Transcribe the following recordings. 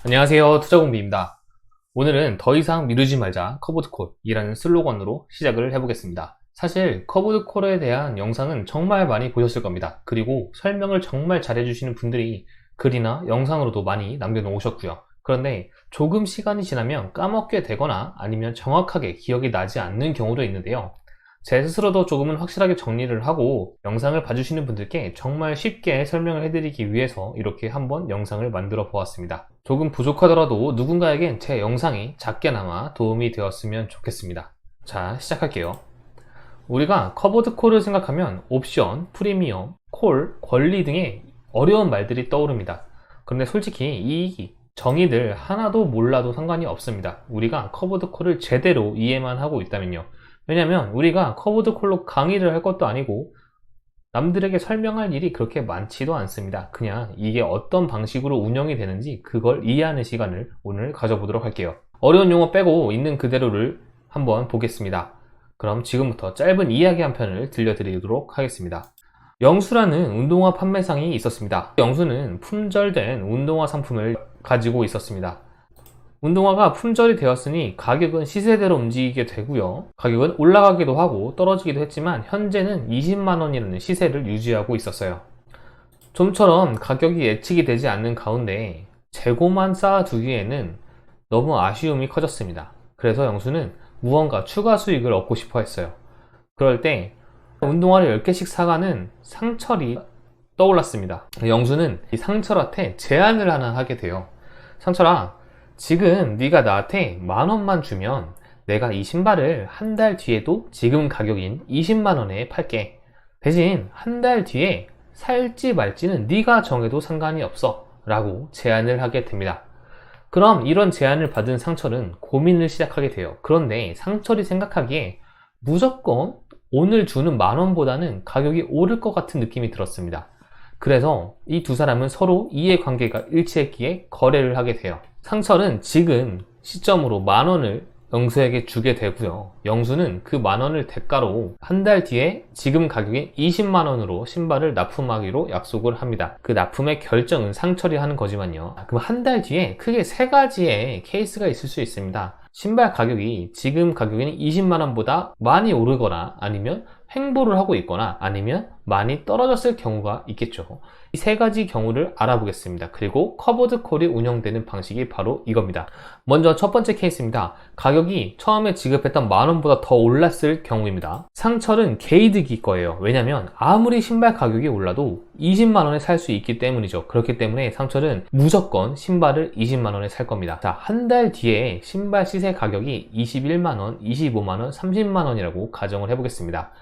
안녕하세요, 투자공비입니다. 오늘은 더 이상 미루지 말자 커브드콜이라는 슬로건으로 시작을 해보겠습니다. 사실 커브드콜에 대한 영상은 정말 많이 보셨을 겁니다. 그리고 설명을 정말 잘해주시는 분들이 글이나 영상으로도 많이 남겨놓으셨고요. 그런데 조금 시간이 지나면 까먹게 되거나 아니면 정확하게 기억이 나지 않는 경우도 있는데요. 제 스스로도 조금은 확실하게 정리를 하고 영상을 봐주시는 분들께 정말 쉽게 설명을 해드리기 위해서 이렇게 한번 영상을 만들어 보았습니다. 조금 부족하더라도 누군가에겐 제 영상이 작게나마 도움이 되었으면 좋겠습니다. 자, 시작할게요. 우리가 커버드 콜을 생각하면 옵션, 프리미엄, 콜, 권리 등의 어려운 말들이 떠오릅니다. 그런데 솔직히 이 정의들 하나도 몰라도 상관이 없습니다. 우리가 커버드 콜을 제대로 이해만 하고 있다면요. 왜냐면 우리가 커버드 콜로 강의를 할 것도 아니고 남들에게 설명할 일이 그렇게 많지도 않습니다. 그냥 이게 어떤 방식으로 운영이 되는지 그걸 이해하는 시간을 오늘 가져보도록 할게요. 어려운 용어 빼고 있는 그대로를 한번 보겠습니다. 그럼 지금부터 짧은 이야기 한 편을 들려드리도록 하겠습니다. 영수라는 운동화 판매상이 있었습니다. 영수는 품절된 운동화 상품을 가지고 있었습니다. 운동화가 품절이 되었으니 가격은 시세대로 움직이게 되고요. 가격은 올라가기도 하고 떨어지기도 했지만 현재는 20만원이라는 시세를 유지하고 있었어요. 좀처럼 가격이 예측이 되지 않는 가운데 재고만 쌓아두기에는 너무 아쉬움이 커졌습니다. 그래서 영수는 무언가 추가 수익을 얻고 싶어 했어요. 그럴 때 운동화를 10개씩 사가는 상철이 떠올랐습니다. 영수는 이 상철한테 제안을 하나 하게 돼요. 상철아, 지금 네가 나한테 10,000원만 주면 내가 이 신발을 한 달 뒤에도 지금 가격인 20만원에 팔게. 대신 한 달 뒤에 살지 말지는 네가 정해도 상관이 없어 라고 제안을 하게 됩니다. 그럼 이런 제안을 받은 상철은 고민을 시작하게 돼요. 그런데 상철이 생각하기에 무조건 오늘 주는 10,000원보다는 가격이 오를 것 같은 느낌이 들었습니다. 그래서 이 두 사람은 서로 이해관계가 일치했기에 거래를 하게 돼요. 상철은 지금 시점으로 10,000원을 영수에게 주게 되고요. 영수는 그 10,000원을 대가로 한 달 뒤에 지금 가격인 20만원으로 신발을 납품하기로 약속을 합니다. 그 납품의 결정은 상철이 하는 거지만요. 그럼 한 달 뒤에 크게 세 가지의 케이스가 있을 수 있습니다. 신발 가격이 지금 가격인 20만원보다 많이 오르거나 아니면 횡보를 하고 있거나 아니면 많이 떨어졌을 경우가 있겠죠. 이 세 가지 경우를 알아보겠습니다. 그리고 커버드 콜이 운영되는 방식이 바로 이겁니다. 먼저 첫 번째 케이스입니다. 가격이 처음에 지급했던 10,000원보다 더 올랐을 경우입니다. 상철은 개이득일 거예요. 왜냐면 아무리 신발 가격이 올라도 20만원에 살 수 있기 때문이죠. 그렇기 때문에 상철은 무조건 신발을 20만원에 살 겁니다. 자, 한 달 뒤에 신발 시세 가격이 21만원, 25만원, 30만원이라고 가정을 해보겠습니다.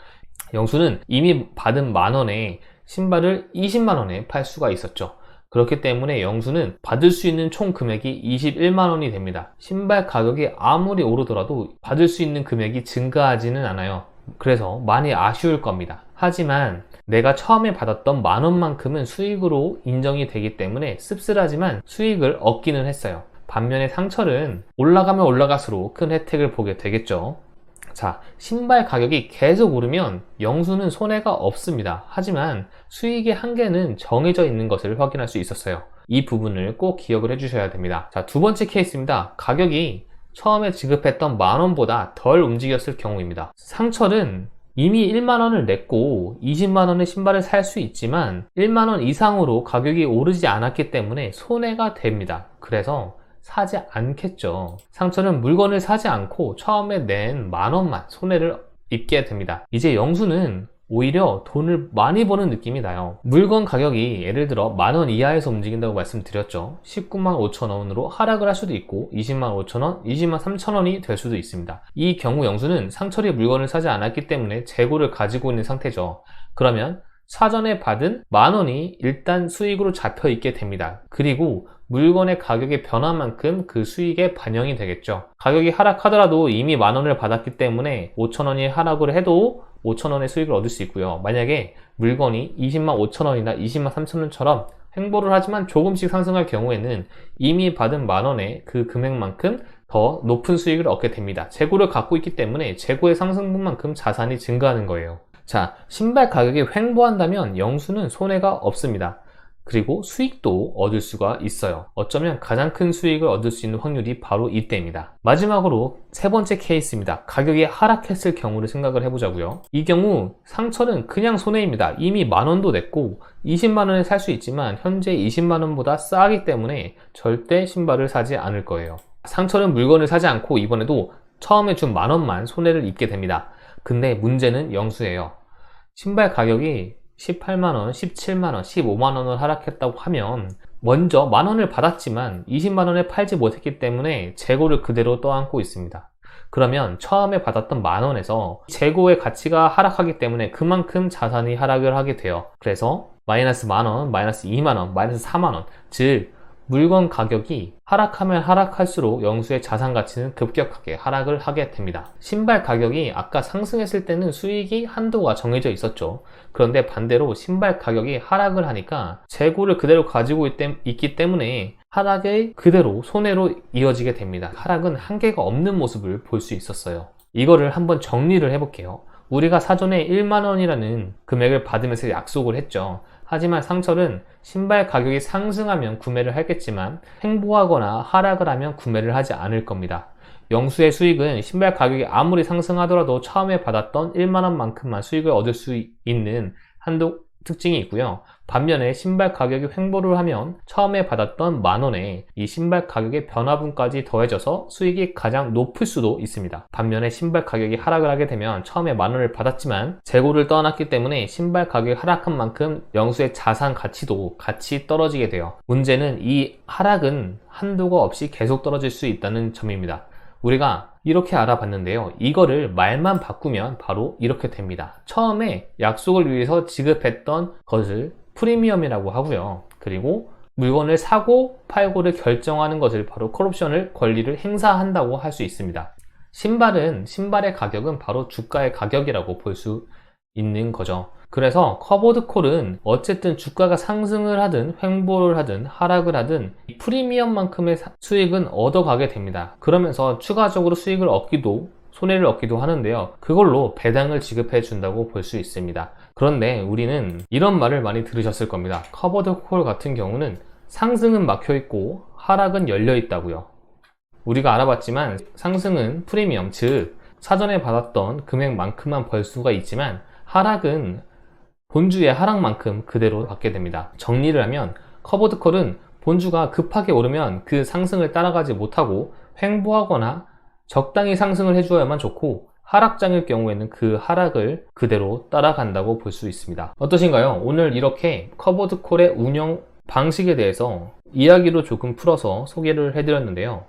영수는 이미 받은 10,000원에 신발을 20만원에 팔 수가 있었죠. 그렇기 때문에 영수는 받을 수 있는 총 금액이 21만원이 됩니다. 신발 가격이 아무리 오르더라도 받을 수 있는 금액이 증가하지는 않아요. 그래서 많이 아쉬울 겁니다. 하지만 내가 처음에 받았던 10,000원만큼은 수익으로 인정이 되기 때문에 씁쓸하지만 수익을 얻기는 했어요. 반면에 상철은 올라가면 올라갈수록 큰 혜택을 보게 되겠죠. 자, 신발 가격이 계속 오르면 영수는 손해가 없습니다. 하지만 수익의 한계는 정해져 있는 것을 확인할 수 있었어요. 이 부분을 꼭 기억을 해주셔야 됩니다. 자, 두 번째 케이스입니다. 가격이 처음에 지급했던 10,000원보다 덜 움직였을 경우입니다. 상철은 이미 1만원을 냈고 20만원의 신발을 살 수 있지만 1만원 이상으로 가격이 오르지 않았기 때문에 손해가 됩니다. 그래서 사지 않겠죠. 상철은 물건을 사지 않고 처음에 낸 10,000원만 손해를 입게 됩니다. 이제 영수는 오히려 돈을 많이 버는 느낌이 나요. 물건 가격이 예를 들어 10,000원 이하에서 움직인다고 말씀드렸죠. 19만 5천원으로 하락을 할 수도 있고 20만 5천원, 20만 3천원이 될 수도 있습니다. 이 경우 영수는 상철이 물건을 사지 않았기 때문에 재고를 가지고 있는 상태죠. 그러면 사전에 받은 10,000원이 일단 수익으로 잡혀 있게 됩니다. 그리고 물건의 가격의 변화만큼 그 수익에 반영이 되겠죠. 가격이 하락하더라도 이미 10,000원을 받았기 때문에 5천원이 하락을 해도 5천원의 수익을 얻을 수 있고요. 만약에 물건이 20만 5천원이나 20만 3천원처럼 횡보를 하지만 조금씩 상승할 경우에는 이미 받은 10,000원의 그 금액만큼 더 높은 수익을 얻게 됩니다. 재고를 갖고 있기 때문에 재고의 상승분만큼 자산이 증가하는 거예요. 자, 신발 가격이 횡보한다면 영수는 손해가 없습니다. 그리고 수익도 얻을 수가 있어요. 어쩌면 가장 큰 수익을 얻을 수 있는 확률이 바로 이때입니다. 마지막으로 세 번째 케이스입니다. 가격이 하락했을 경우를 생각을 해보자고요. 이 경우 상철은 그냥 손해입니다. 이미 만원도 냈고 20만원에 살 수 있지만 현재 20만원보다 싸기 때문에 절대 신발을 사지 않을 거예요. 상철은 물건을 사지 않고 이번에도 처음에 준 만원만 손해를 입게 됩니다. 근데 문제는 영수예요. 신발 가격이 18만원, 17만원, 15만원을 하락했다고 하면 먼저 만원을 받았지만 20만원에 팔지 못했기 때문에 재고를 그대로 떠안고 있습니다. 그러면 처음에 받았던 만원에서 재고의 가치가 하락하기 때문에 그만큼 자산이 하락을 하게 돼요. 그래서 마이너스 만원, 마이너스 2만원, 마이너스 4만원, 즉 물건 가격이 하락하면 하락할수록 영수의 자산 가치는 급격하게 하락을 하게 됩니다. 신발 가격이 아까 상승했을 때는 수익이 한도가 정해져 있었죠. 그런데 반대로 신발 가격이 하락을 하니까 재고를 그대로 가지고 있기 때문에 하락이 그대로 손해로 이어지게 됩니다. 하락은 한계가 없는 모습을 볼 수 있었어요. 이거를 한번 정리를 해볼게요. 우리가 사전에 1만원이라는 금액을 받으면서 약속을 했죠. 하지만 상철은 신발 가격이 상승하면 구매를 하겠지만 횡보하거나 하락을 하면 구매를 하지 않을 겁니다. 영수의 수익은 신발 가격이 아무리 상승하더라도 처음에 받았던 1만원만큼만 수익을 얻을 수 있는 한도 특징이 있고요. 반면에 신발 가격이 횡보를 하면 처음에 받았던 만원에 이 신발 가격의 변화분까지 더해져서 수익이 가장 높을 수도 있습니다. 반면에 신발 가격이 하락을 하게 되면 처음에 만원을 받았지만 재고를 떠났기 때문에 신발 가격이 하락한 만큼 영수의 자산 가치도 같이 떨어지게 돼요. 문제는 이 하락은 한도가 없이 계속 떨어질 수 있다는 점입니다. 우리가 이렇게 알아봤는데요. 이거를 말만 바꾸면 바로 이렇게 됩니다. 처음에 약속을 위해서 지급했던 것을 프리미엄이라고 하고요. 그리고 물건을 사고 팔고를 결정하는 것을 바로 콜옵션을 권리를 행사한다고 할 수 있습니다. 신발의 가격은 바로 주가의 가격이라고 볼 수 있는 거죠. 그래서 커버드 콜은 어쨌든 주가가 상승을 하든 횡보를 하든 하락을 하든 프리미엄만큼의 수익은 얻어가게 됩니다. 그러면서 추가적으로 수익을 얻기도 손해를 얻기도 하는데요. 그걸로 배당을 지급해 준다고 볼 수 있습니다. 그런데 우리는 이런 말을 많이 들으셨을 겁니다. 커버드 콜 같은 경우는 상승은 막혀 있고 하락은 열려 있다고요. 우리가 알아봤지만 상승은 프리미엄, 즉 사전에 받았던 금액만큼만 벌 수가 있지만 하락은 본주의 하락만큼 그대로 받게 됩니다. 정리를 하면 커버드 콜은 본주가 급하게 오르면 그 상승을 따라가지 못하고 횡보하거나 적당히 상승을 해주어야만 좋고, 하락장일 경우에는 그 하락을 그대로 따라간다고 볼 수 있습니다. 어떠신가요? 오늘 이렇게 커버드 콜의 운영 방식에 대해서 이야기로 조금 풀어서 소개를 해드렸는데요.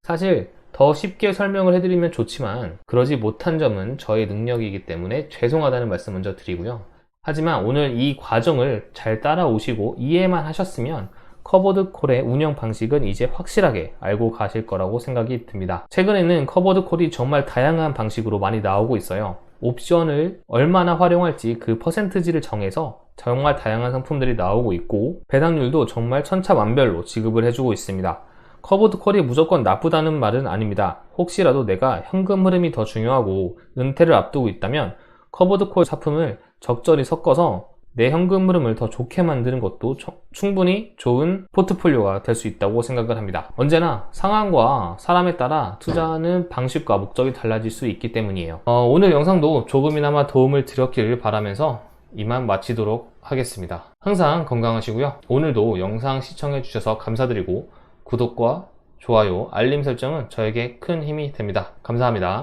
사실 더 쉽게 설명을 해드리면 좋지만 그러지 못한 점은 저의 능력이기 때문에 죄송하다는 말씀 먼저 드리고요. 하지만 오늘 이 과정을 잘 따라오시고 이해만 하셨으면 커버드 콜의 운영 방식은 이제 확실하게 알고 가실 거라고 생각이 듭니다. 최근에는 커버드 콜이 정말 다양한 방식으로 많이 나오고 있어요. 옵션을 얼마나 활용할지 그 퍼센트지를 정해서 정말 다양한 상품들이 나오고 있고, 배당률도 정말 천차만별로 지급을 해주고 있습니다. 커버드 콜이 무조건 나쁘다는 말은 아닙니다. 혹시라도 내가 현금 흐름이 더 중요하고 은퇴를 앞두고 있다면 커버드 콜 상품을 적절히 섞어서 내 현금 흐름을 더 좋게 만드는 것도 충분히 좋은 포트폴리오가 될 수 있다고 생각을 합니다. 언제나 상황과 사람에 따라 투자하는 방식과 목적이 달라질 수 있기 때문이에요. 오늘 영상도 조금이나마 도움을 드렸기를 바라면서 이만 마치도록 하겠습니다. 항상 건강하시고요. 오늘도 영상 시청해 주셔서 감사드리고 구독과 좋아요, 알림 설정은 저에게 큰 힘이 됩니다. 감사합니다.